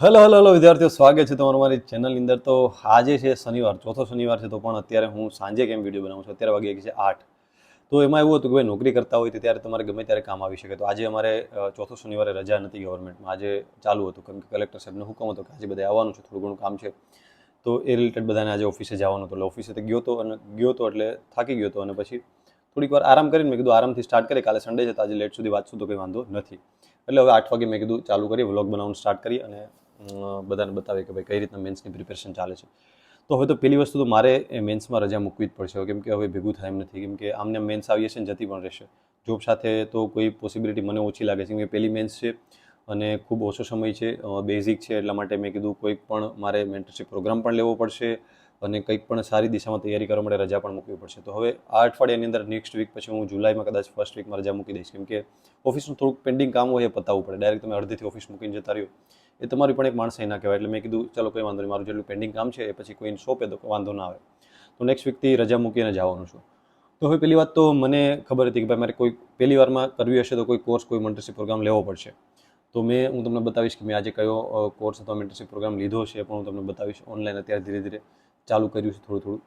Hello hello hello વિદ્યાર્થીઓ, સ્વાગત છે તમારું મારી ચેનલની અંદર. તો આજે છે શનિવાર, ચોથો શનિવાર છે, તો પણ અત્યારે હું સાંજે કેમ વિડીયો બનાવું છું? અત્યારે વાગે છે 8. તો એમાં એવું હતું કે ભાઈ નોકરી કરતા હોય તો ત્યારે તમારે ગમે ત્યારે કામ આવી શકે. તો આજે અમારે ચોથો શનિવારે રજા નથી ગવર્મેન્ટમાં, આજે ચાલુ હતું કેમ કે કલેક્ટર સાહેબનો હુકમ હતો કે આજે બધા આવવાનું છે, થોડું ઘણું કામ છે. તો એ રિલેટેડ બધાને આજે ઓફિસે જવાનું હતું. એટલે ઓફિસે ગયો હતો એટલે થાકી ગયો હતો, અને પછી થોડીક વાર આરામ કરીને મેં કીધું આરામથી સ્ટાર્ટ કરીએ. કાલે સન્ડે છે તો આજે લેટ સુધી વાંચશું તો કંઈ વાંધો નથી. એટલે હવે 8 વાગે મેં કીધું ચાલુ કરીએ, વ્લોગ બનાવવાનું સ્ટાર્ટ કરી અને બધાને બતાવે કે ભાઈ કઈ રીતના મેન્સની પ્રિપેરેશન ચાલે છે. તો હવે તો પહેલી વસ્તુ તો મારે મેન્સમાં રજા મૂકવી જ પડશે, કેમ કે હવે ભેગું થાય એમ નથી. કેમ કે આમને મેન્સ આવી હશે ને જતી પણ રહેશે. જોબ સાથે તો કોઈ પોસિબિલિટી મને ઓછી લાગે છે, કેમ કે પહેલી મેન્સ છે અને ખૂબ ઓછો સમય છે, બેઝિક છે. એટલા માટે મેં કીધું કોઈક પણ મારે મેન્ટરશિપ પ્રોગ્રામ પણ લેવો પડશે અને કંઈક પણ સારી દિશામાં તૈયારી કરવા માટે રજા પણ મૂકવી પડશે. તો હવે આ અઠવાડિયાની અંદર નેક્સ્ટ વીક પછી હું જુલાઈમાં કદાચ ફર્સ્ટ વીકમાં રજા મૂકી દઈશ, કેમ કે ઓફિસનું થોડુંક પેન્ડિંગ કામ હોય એ પતાવવું પડે. ડાયરેક્ટ તમે અડધેથી ઓફિસ મૂકીને જતા રહ્યો એ તમારી પણ એક માણસ ના કહેવાય. એટલે મેં કીધું ચાલો કંઈ વાંધો નહીં, મારું જેટલું પેન્ડિંગ કામ છે એ પછી કોઈને સોંપે તો વાંધો ના આવે. તો નેક્સ્ટ વીકથી રજા મૂકીને જવાનું છું. તો હવે પહેલી વાત તો મને ખબર હતી કે ભાઈ મારે કોઈ પહેલી વારમાં કરવી હશે તો કોઈ કોર્સ, કોઈ મેન્ટરશિપ પ્રોગ્રામ લેવો પડશે. તો હું તમને બતાવીશ કે મેં આજે કયો કોર્સ અથવા મેન્ટરશિપ પ્રોગ્રામ લીધો છે, પણ હું તમને બતાવીશ. ઓનલાઈન અત્યારે ધીરે ધીરે ચાલુ કર્યું છે થોડું થોડું.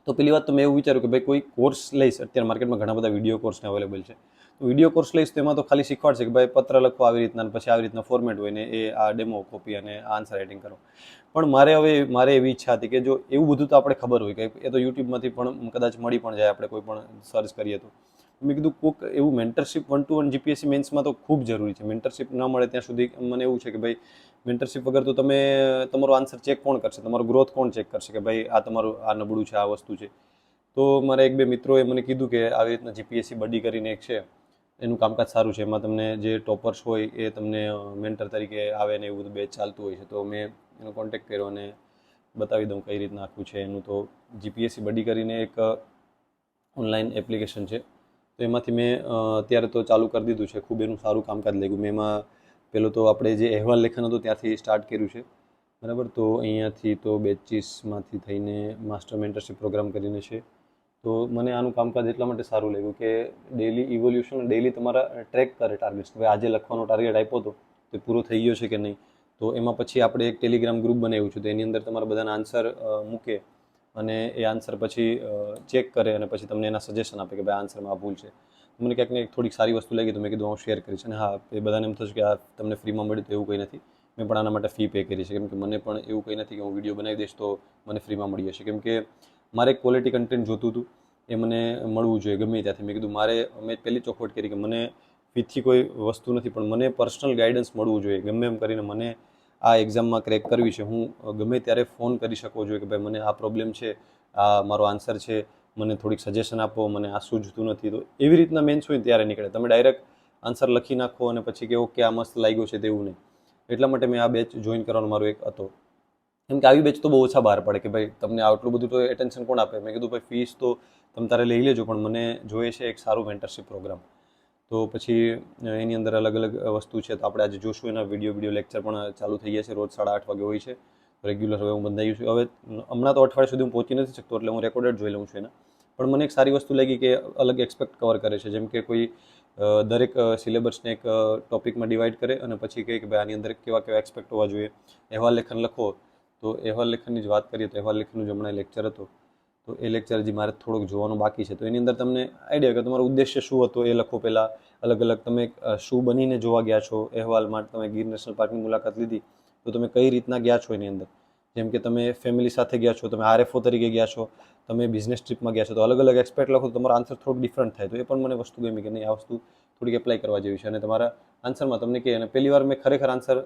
તો પહેલી વાત તો મેં એવું વિચાર્યું કે ભાઈ કોઈ કોર્સ લઈશ. અત્યારે માર્કેટમાં ઘણા બધા વિડીયો કોર્સને અવેલેબલ છે. તો વિડીયો કોર્સ લઈશ તો એમાં તો ખાલી શીખવાડશે કે ભાઈ પત્ર લખો આવી રીતના, પછી આવી રીતના ફોર્મેટ હોય ને એ આ ડેમો કોપી અને આન્સર રાઇટિંગ કરો. પણ મારે એવી ઈચ્છા હતી કે જો એવું બધું તો આપણે ખબર હોય કે એ તો યુટ્યુબમાંથી પણ કદાચ મળી પણ જાય, આપણે કોઈ પણ સર્ચ કરીએ તો. મેં કીધું કોઈક એવું મેન્ટરશિપ 1-to-1 જીપીએસસી મેન્સમાં તો ખૂબ જરૂરી છે. મેન્ટરશિપ ન મળે ત્યાં સુધી મને એવું છે કે ભાઈ મેન્ટરશિપ વગર તો તમે તમારો આન્સર ચેક કોણ કરશે, તમારો ગ્રોથ કોણ ચેક કરશે કે ભાઈ આ તમારું આ નબળું છે, આ વસ્તુ છે. તો મારા એક બે મિત્રોએ મને કીધું કે આવી રીતના જીપીએસસી બડી કરીને એક છે, એનું કામકાજ સારું છે. એમાં તમને જે ટોપર્સ હોય એ તમને મેન્ટર તરીકે આવે ને એવું બધું બેચ ચાલતું હોય છે. તો મેં એનો કોન્ટેક્ટ કર્યો અને બતાવી દઉં કઈ રીતના આખું છે એનું. તો જીપીએસસી બડી કરીને એક ઓનલાઈન એપ્લિકેશન છે. તો એમાંથી મેં અત્યારે તો ચાલુ કરી દીધું છે. ખૂબ એનું સારું કામકાજ લાગ્યું. મેં એમાં પહેલું તો આપણે જે અહેવાલ લેખન હતું ત્યાંથી સ્ટાર્ટ કર્યું છે, બરાબર. તો અહીંયાથી તો બેચીસમાંથી થઈને માસ્ટર મેન્ટરશિપ પ્રોગ્રામ કરીને છે. તો મને આનું કામકાજ એટલા માટે સારું લાગ્યું કે ડેલી ઇવોલ્યુશન, ડેલી તમારા ટ્રેક કરે ટાર્ગેટ્સ. હવે આજે લખવાનો ટાર્ગેટ આપ્યો હતો તો પૂરો થઈ ગયો છે કે નહીં. તો એમાં પછી આપણે એક ટેલિગ્રામ ગ્રુપ બનાવ્યું છે. તો એની અંદર તમારા બધાના આન્સર મૂકે અને એ આન્સર પછી ચેક કરે અને પછી તમને એના સજેશન આપે કે ભાઈ આન્સરમાં આ ભૂલ છે. મને ક્યાંક ને થોડીક સારી વસ્તુ લાગી તો મેં કીધું હું શેર કરીશ. અને હા, એ બધાને એમ થશે કે આ તમને ફ્રીમાં મળ્યું તો એવું કંઈ નથી. મેં પણ આના માટે ફી પે કરી છે, કેમ કે મને પણ એવું કંઈ નથી કે હું વિડીયો બનાવી દઈશ તો મને ફ્રીમાં મળી જશે. કેમ કે મારે ક્વોલિટી કન્ટેન્ટ જોતું હતું, એ મને મળવું જોઈએ ગમે ત્યાંથી. મેં કીધું મેં પહેલી ચોખવટ કરી કે મને ફીથી કોઈ વસ્તુ નથી, પણ મને પર્સનલ ગાઈડન્સ મળવું જોઈએ. ગમે એમ કરીને મને આ એક્ઝામમાં ક્રેક કરવી છે, હું ગમે ત્યારે ફોન કરી શકવો જોઈએ કે ભાઈ મને આ પ્રોબ્લેમ છે, આ મારો આન્સર છે, મને થોડીક સજેશન આપો, મને આ સૂઝતું નથી. તો એવી રીતના મેન્સ હોય ત્યારે નીકળે. તમે ડાયરેક્ટ આન્સર લખી નાખો અને પછી કહો કે આ મસ્ત લાગ્યો છે, તેવું નહીં. એટલા માટે મેં આ બેચ જોઈન કરવાનો મારો એક હતો. કેમ કે આવી બેચ તો બહુ ઓછા બહાર પડે કે ભાઈ તમને આટલું બધું તો એટેન્શન કોણ આપે. મેં કીધું ભાઈ ફીસ તો તમે તારે લઈ લેજો, પણ મને જોઈએ છે એક સારું મેન્ટરશિપ પ્રોગ્રામ. તો પછી એની અંદર અલગ અલગ વસ્તુ છે. તો આપણે આજે જોશું. એના વિડીયો લેક્ચર પણ ચાલુ થઈ ગયા છે. રોજ 8:30 વાગે હોય છે રેગ્યુલર. હવે હું બંધાઈ છું. હવે હમણાં તો અઠવાડિયા સુધી હું પહોંચી નથી શકતો, એટલે હું રેકોર્ડેડ જોઈ લઉં છું એના. પણ મને એક સારી વસ્તુ લાગી કે અલગ એસ્પેક્ટ કવર કરે છે. જેમ કે કોઈ દરેક સિલેબસને એક ટોપિકમાં ડિવાઈડ કરે અને પછી કહે કે ભાઈ આની અંદર કેવા કેવા એસ્પેક્ટ હોવા જોઈએ. અહેવાલ લેખન લખો તો અહેવાલ લેખનની જ વાત કરીએ તો અહેવાલ લેખનનું જ હમણાં લેક્ચર હતો. તો એ લેક્ચર હજી મારે થોડુંક જોવાનું બાકી છે. તો એની અંદર તમને આઈડિયા કે તમારો ઉદ્દેશ્ય શું હતો એ લખો. પહેલાં અલગ અલગ તમે શું બનીને જોવા ગયા છો. અહેવાલ માટે તમે ગીર નેશનલ પાર્કની મુલાકાત લીધી તો તમે કઈ રીતના ગયા છો એની અંદર. જેમ કે તમે ફેમિલી સાથે ગયા છો, તમે આરએફઓ તરીકે ગયા છો, તમે બિઝનેસ ટ્રીપમાં ગયા છો. તો અલગ અલગ એસ્પેક્ટ લખો તો તમારો આન્સર થોડુંક ડિફરન્ટ થાય. તો એ પણ મને વસ્તુ ગમી કે નહીં, આ વસ્તુ થોડીક એપ્લાય કરવા જેવી છે. અને તમારા આન્સરમાં તમને કહે. અને પહેલી વાર મેં ખરેખર આન્સર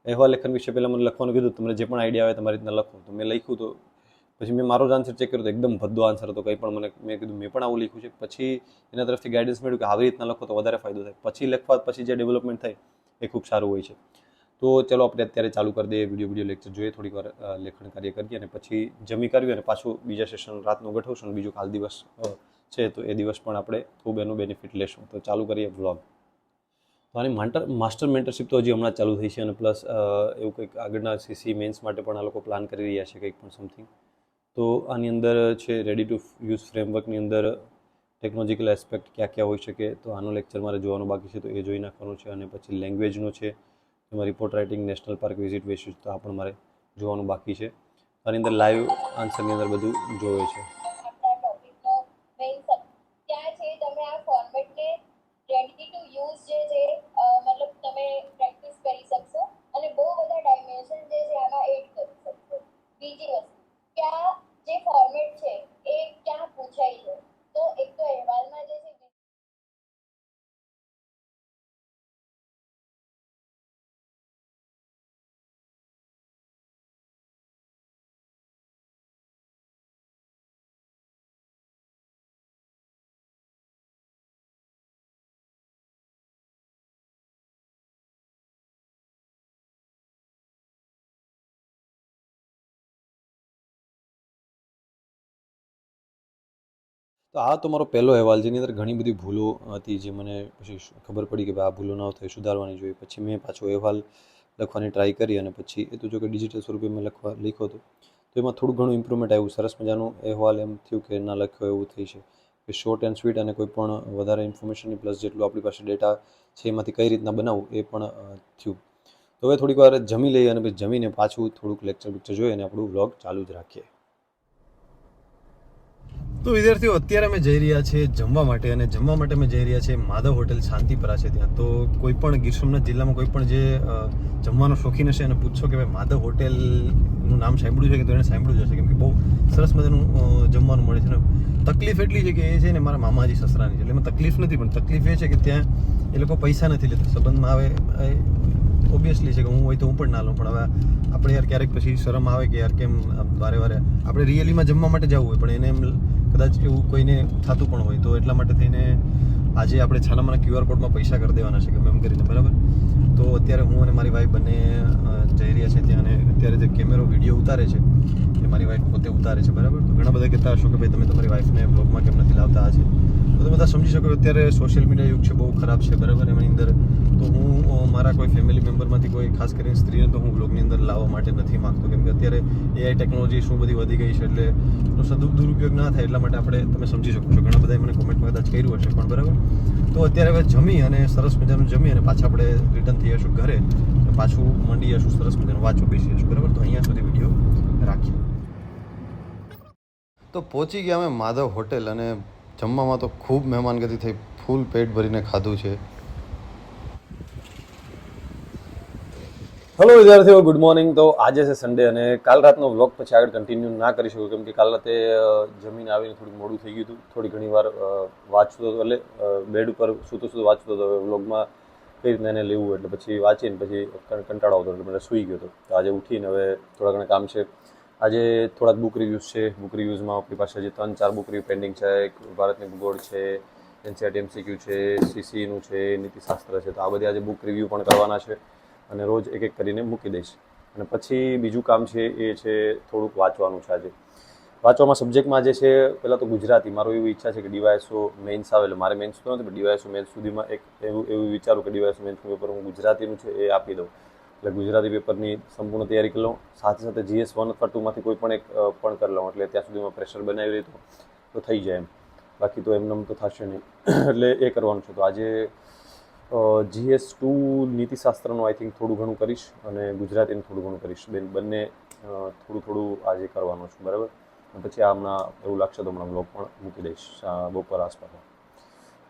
અહેવાલ લેખન વિશે પહેલાં મને લખવાનું કીધું, તમને જે પણ આઈડિયા આવે તમારી રીતના લખો. તો મેં લખ્યું. તો પછી મેં મારો જ આન્સર ચેક કર્યો તો એકદમ ભદ્દો આન્સર હતો. કંઈ પણ મેં કીધું મેં પણ આવું લખ્યું છે. પછી એના તરફથી ગાઈડન્સ મળ્યું કે આવી રીતના લખો તો વધારે ફાયદો થાય. પછી લખવા પછી જે ડેવલપમેન્ટ થાય એ ખૂબ સારું હોય છે. તો ચલો આપણે અત્યારે ચાલુ કરી દઈએ. વિડીયો લેક્ચર જોઈએ, થોડીક વાર લેખન કાર્ય કરીએ અને પછી જમી કરવી અને પાછું બીજા સેશન રાતનું ગોઠવશું. અને બીજું કાલ દિવસ છે તો એ દિવસ પણ આપણે ખૂબ એનું બેનિફિટ લેશું. તો ચાલુ કરીએ વ્લોગ. તો આની માસ્ટર મેન્ટરશિપ તો હજી હમણાં ચાલુ થઈ છે. અને પ્લસ એવું કંઈક આગળના સીસી મેન્સ માટે પણ આ લોકો પ્લાન કરી રહ્યા છે કંઈક પણ સમથિંગ. તો આની અંદર છે રેડી ટુ યુઝ ફ્રેમવર્કની અંદર ટેકનોલોજીકલ એસ્પેક્ટ ક્યાં ક્યાં હોઈ શકે. તો આનો લેક્ચર મારે જોવાનું બાકી છે, તો એ જોઈ નાખવાનું છે. અને પછી લેંગ્વેજનો છે. એમાં report writing, national park visit વિશેષતા પણ મારે જોવાનું બાકી છે. આની અંદર લાઈવ આન્સરની અંદર બધું જોવે છે. તો આ તો મારો પહેલો અહેવાલ, જેની અંદર ઘણી બધી ભૂલો હતી, જે મને પછી ખબર પડી કે ભાઈ આ ભૂલો ન થાય, સુધારવાની જોઈએ. પછી મેં પાછો અહેવાલ લખવાની ટ્રાય કરી અને પછી એ તો જો કે ડિજિટલ સ્વરૂપે મેં લખ્યો હતો, તો એમાં થોડું ઘણું ઇમ્પ્રુવમેન્ટ આવ્યું. સરસ મજાનું અહેવાલ એમ થયું કે ના લખ્યો એવું થઈ છે કે શોર્ટ એન્ડ સ્વીટ, અને કોઈ પણ વધારે ઇન્ફોર્મેશનની પ્લસ જેટલું આપણી પાસે ડેટા છે એમાંથી કઈ રીતના બનાવવું એ પણ થયું. તો હવે થોડીક વાર જમી લઈએ અને પછી જમીને પાછું થોડુંક લેક્ચર જોઈએ અને આપણું વ્લોગ ચાલુ જ રાખીએ. તો વિદ્યાર્થીઓ, અત્યારે અમે જઈ રહ્યા છીએ જમવા માટે, અને જમવા માટે અમે જઈ રહ્યા છીએ માધવ હોટેલ શાંતિપરા છે ત્યાં. તો કોઈ પણ ગીર સોમનાથ જિલ્લામાં કોઈ પણ જે જમવાનો શોખીન હશે અને પૂછશો કે ભાઈ માધવ હોટેલનું નામ સાંભળ્યું છે કે, તો એને સાંભળ્યું જશે, કેમ કે બહુ સરસ મજાનું જમવાનું મળે છે ને. તકલીફ એટલી છે કે એ છે ને મારા મામાજી સસરાની છે, એટલે એમાં તકલીફ નથી, પણ તકલીફ એ છે કે ત્યાં એ લોકો પૈસા નથી લેતા. સંબંધમાં આવે ઓબ્વિયસલી છે કે હું હોય તો હું પણ ના લઉં, પણ હવે આપણે યાર ક્યારેક પછી શરમ આવે કે યાર કેમ વારે વારે આપણે રિયલીમાં જમવા માટે જવું હોય, પણ એને એમ કદાચ એવું કોઈને થતું પણ હોય, તો એટલા માટે થઈને આજે આપણે છાનામાના QR કોડમાં પૈસા કરી દેવાના છે ગમે એમ કરીને, બરાબર. તો અત્યારે હું અને મારી વાઈફ બંને જઈ રહ્યા છે ત્યાં, અને અત્યારે જે કેમેરો વિડીયો ઉતારે છે એ મારી વાઈફ પોતે ઉતારે છે, બરાબર. તો ઘણા બધા કહેતા હશો કે ભાઈ તમે તમારી વાઈફને બ્લોગમાં કેમ નથી લાવતા આજે, તો તમે બધા સમજી શકો અત્યારે સોશિયલ મીડિયા યુગ છે, બહુ ખરાબ છે, બરાબર. એની અંદર તો હું મારા કોઈ ફેમિલી મેમ્બરમાંથી કોઈ ખાસ કરીને સ્ત્રીને તો હું બ્લોગની અંદર લાવવા માટે નથી માગતો, કેમ કે અત્યારે AI ટેકનોલોજી શું બધી વધી ગઈ છે, એટલે એનો દુરુપયોગ ના થાય એટલા માટે આપણે, તમે સમજી શકો છો. ઘણા બધા મને કોમેન્ટમાં કદાચ કર્યું હશે પણ, બરાબર. તો અત્યારે હવે જમી અને સરસ મજાનું જમી અને પાછા આપણે રિટર્ન થઈ જશું ઘરે, પાછું મંડી જશું, સરસ મજાનું વાંચવા બેસી જશું, બરાબર. તો અહીંયા સુધી વિડીયો રાખીએ. તો પહોંચી ગયા અમે માધવ હોટેલ, અને જમવામાં તો ખૂબ મહેમાનગતિ થઈ, ફૂલ પેટ ભરીને ખાધું છે. હેલો વિદ્યાર્થીઓ, ગુડ મોર્નિંગ. તો આજે છે સન્ડે, અને કાલ રાતનો વ્લોગ પછી આગળ કન્ટિન્યુ ના કરી શકું, કેમ કે કાલ રાતે જમીને આવીને થોડું મોડું થઈ ગયું હતું. થોડી ઘણી વાર વાંચતો હતો, એટલે બેડ ઉપર સૂતો વાંચતો હતો. વ્લોગમાં કઈ રીતના એને લેવું, એટલે પછી વાંચીને પછી કંટાળો આવતો, એટલે મને સૂઈ ગયો હતો. તો આજે ઉઠીને હવે થોડા ઘણા કામ છે. આજે થોડાક બુક રિવ્યૂઝ છે. બુક રિવ્યૂઝમાં આપણી પાસે હજી 3-4 બુક રિવ્યૂ પેન્ડિંગ છે. ભારતની ભૂગોળ છે, NCERT MCQ છે, CCનું છે, નીતિશાસ્ત્ર છે. તો આ બધી આજે બુક રિવ્યૂ પણ કરવાના છે, અને રોજ એક એક કરીને મૂકી દઈશ. અને પછી બીજું કામ છે એ છે થોડુંક વાંચવાનું છે. આજે વાંચવામાં સબ્જેક્ટમાં જે છે, પહેલાં તો ગુજરાતી. મારો એવી ઈચ્છા છે કે DYSO મેન્સ આવે, એટલે મારે મેન્સ તો નથી, પણ DYSO મેન્સ સુધીમાં એક એવું વિચારું કે DYSO મેન્સનું પેપર હું ગુજરાતીનું છે એ આપી દઉં, એટલે ગુજરાતી પેપરની સંપૂર્ણ તૈયારી કરી લઉં. સાથે સાથે GS 1 અથવા 2માંથી કોઈ પણ એક પણ કરી લઉં, એટલે ત્યાં સુધીમાં પ્રેશર બનાવી રહી તો થઈ જાય એમ. બાકી તો એમને તો થશે નહીં, એટલે એ કરવાનું છે. તો આજે GS 2 નીતિશાસ્ત્રનું આઈ થિંક થોડું ઘણું કરીશ, અને ગુજરાતીનું થોડું ઘણું કરીશ. બંને થોડું આજે કરવાનું છે, બરાબર. પછી હમણાં એવું લાગશે તો હમણાં વ્લોગ પણ મૂકી દઈશ બપોર આસપાસ.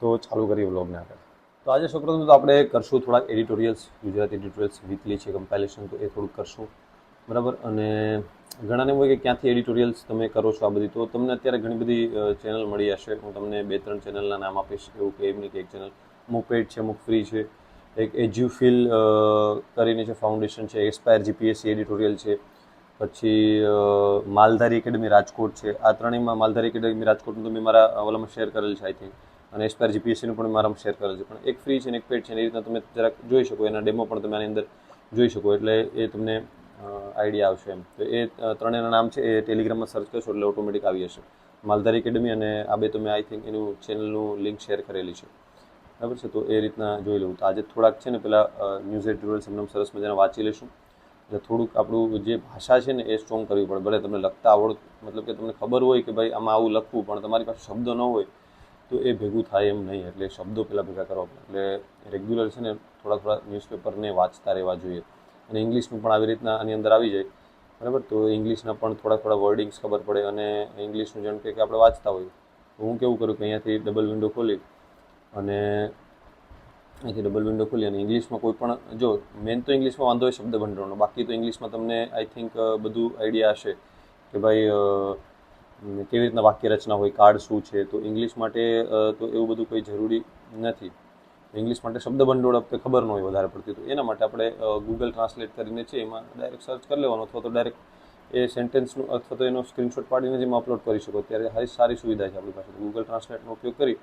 તો ચાલુ કરીએ વ્લોગને આગળ. તો આજે સૌપ્રથમ તો આપણે કરશું થોડાક એડિટોરિયલ્સ, ગુજરાતી એડિટોરિયલ્સ વીકલી છે કમ્પાઇલેશન, તો એ થોડુંક કરશું, બરાબર. અને ઘણાને હોય કે ક્યાંથી એડિટોરિયલ્સ તમે કરો છો આ બધી, તો તમને અત્યારે ઘણી બધી ચેનલ મળી હશે. હું તમને 2-3 ચેનલના નામ આપીશ, એવું કે એમ નહીં કે એક ચેનલ અમુક પેઇડ છે, અમુક ફ્રી છે. એક એજ્યુફિલ કરીને છે, ફાઉન્ડેશન છે, એસ્પાયર GPSC એડિટોરિયલ છે, પછી માલધારી એકેડમી રાજકોટ છે. આ ત્રણેયમાં માલધારી એકેડમી રાજકોટનું તો મેં મારા ઓલામાં શેર કરેલ છે આઈ થિંક, અને એસ્પાયર GPSCનું પણ મારામાં શેર કરેલ છે. પણ એક ફ્રી છે ને એક પેડ છે, એ રીતના તમે જરાક જોઈ શકો, એના ડેમો પણ તમે આની અંદર જોઈ શકો, એટલે એ તમને આઈડિયા આવશે એમ. તો એ ત્રણેયના નામ છે, એ ટેલિગ્રામમાં સર્ચ કરશો એટલે ઓટોમેટિક આવી જશે. માલધારી એકેડમી અને આ બે તમે આઈ થિંક એનું ચેનલનું લિંક શેર કરેલી છે, બરાબર છે. તો એ રીતના જોઈ લઉં. તો આજે થોડાક છે ને પેલા ન્યૂઝ એડિટોરિયલ્સ એમને સરસ મજાના વાંચી લઈશું, એટલે થોડુંક આપણું જે ભાષા છે ને એ સ્ટ્રોંગ કરવી પડે. ભલે તમને લખતા આવડતું, મતલબ કે તમને ખબર હોય કે ભાઈ આમાં આવું લખવું, પણ તમારી પાસે શબ્દ ન હોય તો તો એ ભેગું થાય એમ નહીં, એટલે શબ્દો પહેલાં ભેગા કરવા પડે. એટલે રેગ્યુલર છે ને થોડા ન્યૂઝપેપરને વાંચતા રહેવા જોઈએ. અને ઇંગ્લિશનું પણ આવી રીતના આની અંદર આવી જાય, બરાબર. તો ઇંગ્લિશના પણ થોડા વર્ડિંગ્સ ખબર પડે. અને ઇંગ્લિશનું જેમ કે આપણે વાંચતા હોઈએ તો હું કેવું કરું કે અહીંયાથી ડબલ વિન્ડો ખોલી અને ઇંગ્લિશમાં કોઈ પણ, જો મેન તો ઇંગ્લિશમાં વાંધો હોય શબ્દ ભંડોળનો, બાકી તો ઇંગ્લિશમાં તમને આઈ થિંક બધું આઈડિયા હશે કે ભાઈ કેવી રીતના વાક્ય રચના હોય, કાર્ડ શું છે. તો ઇંગ્લિશ માટે તો એવું બધું કંઈ જરૂરી નથી. ઇંગ્લિશ માટે શબ્દ ભંડોળ આપણે ખબર ન હોય વધારે પડતી, તો એના માટે આપણે ગૂગલ ટ્રાન્સલેટ કરીને છે એમાં ડાયરેક્ટ સર્ચ કરી લેવાનો, અથવા તો ડાયરેક્ટ એ સેન્ટેન્સનું અથવા તો એનો સ્ક્રીનશોટ પાડીને જેમાં અપલોડ કરી શકો. ત્યારે સારી સુવિધા છે આપણી પાસે. ગૂગલ ટ્રાન્સલેટનો ઉપયોગ કરી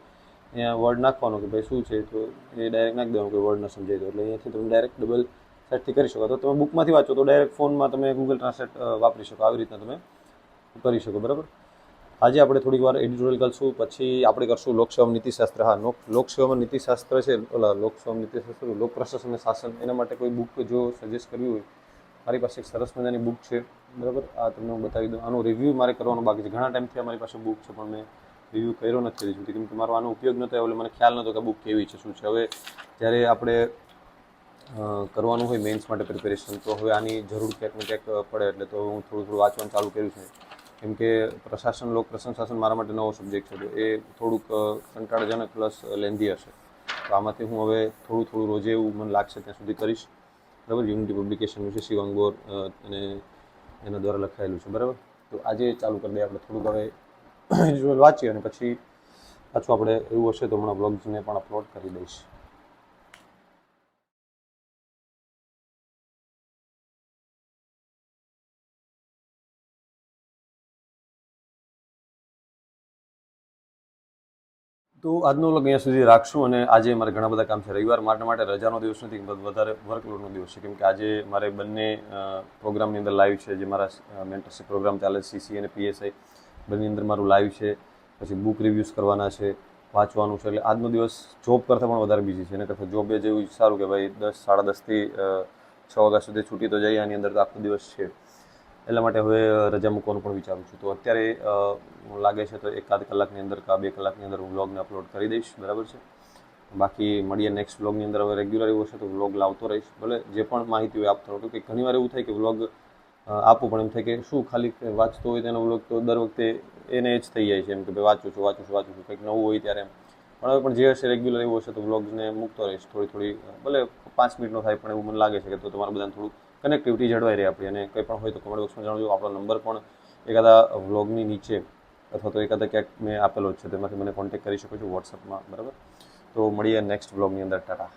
અહીંયા વર્ડ નાખવાનો કે ભાઈ શું છે, તો એ ડાયરેક્ટ નાખી દેવાનું કે વર્ડ ન સમજાય તો. એટલે અહીંયાથી તમે ડાયરેક્ટ ડબલ સેટથી કરી શકો. તો તમે બુકમાંથી વાંચો તો ડાયરેક્ટ ફોનમાં તમે ગૂગલ ટ્રાન્સલેટ વાપરી શકો. આવી રીતના તમે કરી શકો, બરાબર. આજે આપણે થોડીક વાર એડિટોરિયલ કરશું, પછી આપણે કરશું લોકસેવામાં નીતિશાસ્ત્ર. હા, લોકસેવામાં નીતિશાસ્ત્ર છે, લોકસેવામાં નીતિશાસ્ત્ર, લોક પ્રશાસન અને શાસન, એના માટે કોઈ બુક જો સજેસ્ટ કરવી હોય, મારી પાસે એક સરસ મજાની બુક છે, બરાબર. આ તમને હું બતાવી દઉં. આનો રિવ્યૂ મારે કરવાનો બાકી છે. ઘણા ટાઈમથી અમારી પાસે બુક છે, પણ મેં રિવ્યૂ કર્યો નથી હજુ, કેમ કે મારો આનો ઉપયોગ નહોતો, એટલે મને ખ્યાલ નહોતો કે બુક કેવી છે, શું છે. હવે જ્યારે આપણે કરવાનું હોય મેન્સ માટે પ્રિપેરેશન, તો હવે આની જરૂર ક્યાંક ને ક્યાંક પડે. એટલે તો હું થોડું વાંચવાનું ચાલુ કર્યું છે. કેમ કે લોક પ્રશાસન મારા માટે નવો સબ્જેક્ટ છે, તો એ થોડુંક કંટાળાજનક પ્લસ લેન્ધી હશે. તો આમાંથી હું હવે થોડું રોજે એવું મને લાગશે ત્યાં સુધી કરીશ, બરાબર. યુનિટી પબ્લિકેશનનું છે, શિવાંગ બોર અને એના દ્વારા લખાયેલું છે, બરાબર. તો આજે ચાલુ કરી દઈએ આપણે થોડુંક હવે વાંચીએ, અને પછી પાછું આપણે એવું હશે તો હમણાં બ્લોગ્સને પણ અપલોડ કરી દઈશ. તો આજનો વ્લોગ અહીંયા સુધી રાખશું. અને આજે મારે ઘણા બધા કામ છે. રવિવાર માટે રજાનો દિવસ નથી, વધારે વર્કલોડનો દિવસ છે, કેમ કે આજે મારે બંને પ્રોગ્રામની અંદર લાઈવ છે. જે મારા મેન્ટરશિપ પ્રોગ્રામ ચાલે છે, CCA અને PSI, બંને અંદર મારું લાઈવ છે. પછી બુક રિવ્યૂઝ કરવાના છે, વાંચવાનું છે. એટલે આજનો દિવસ જોબ કરતાં પણ વધારે બિઝી છે. એને કરતાં જોબ એ જેવું સારું કે ભાઈ 10, 10:30થી 6 વાગ્યા સુધી છૂટી તો જઈએ, આની અંદર તો આખો દિવસ છે. એટલા માટે હવે રજા મૂકવાનું પણ વિચારું છું. તો અત્યારે લાગે છે તો 1-8 કલાકની અંદર કે 2 કલાકની અંદર હું વ્લોગને અપલોડ કરી દઈશ, બરાબર છે. બાકી મળીએ નેક્સ્ટ વ્લોગની અંદર. હવે રેગ્યુલર એવું હશે તો વ્લોગ લાવતો રહીશ, ભલે જે પણ માહિતી હોય આપતો રહું. કે ઘણીવાર એવું થાય કે વ્લોગ આપું, પણ એમ થાય કે શું ખાલી વાંચતો હોય તેનો વ્લોગ તો દર વખતે એને જ થઈ જાય છે, એમ કે ભાઈ વાંચું છું, કંઈક નવું હોય ત્યારે એમ. પણ હવે પણ જે હશે રેગ્યુલર એવું હશે તો વ્લોગ્સને મૂકતો રહીશ. થોડી ભલે 5 મિનિટનો થાય, પણ એવું મને લાગે છે કે તો તમારા બધાને થોડું કનેક્ટિવિટી જળવાઈ રહે આપણી. અને કંઈ પણ હોય તો કમેન્ટ બોક્સમાં જણાવજો. આપણો નંબર પણ એકાદા વ્લોગની નીચે અથવા તો એકાદા ક્યાંક મેં આપેલો જ છે, તેમાંથી મને કોન્ટેક્ટ કરી શકો છો વોટ્સઅપમાં, બરાબર. તો મળીએ નેક્સ્ટ વ્લોગની અંદર. ટાટા.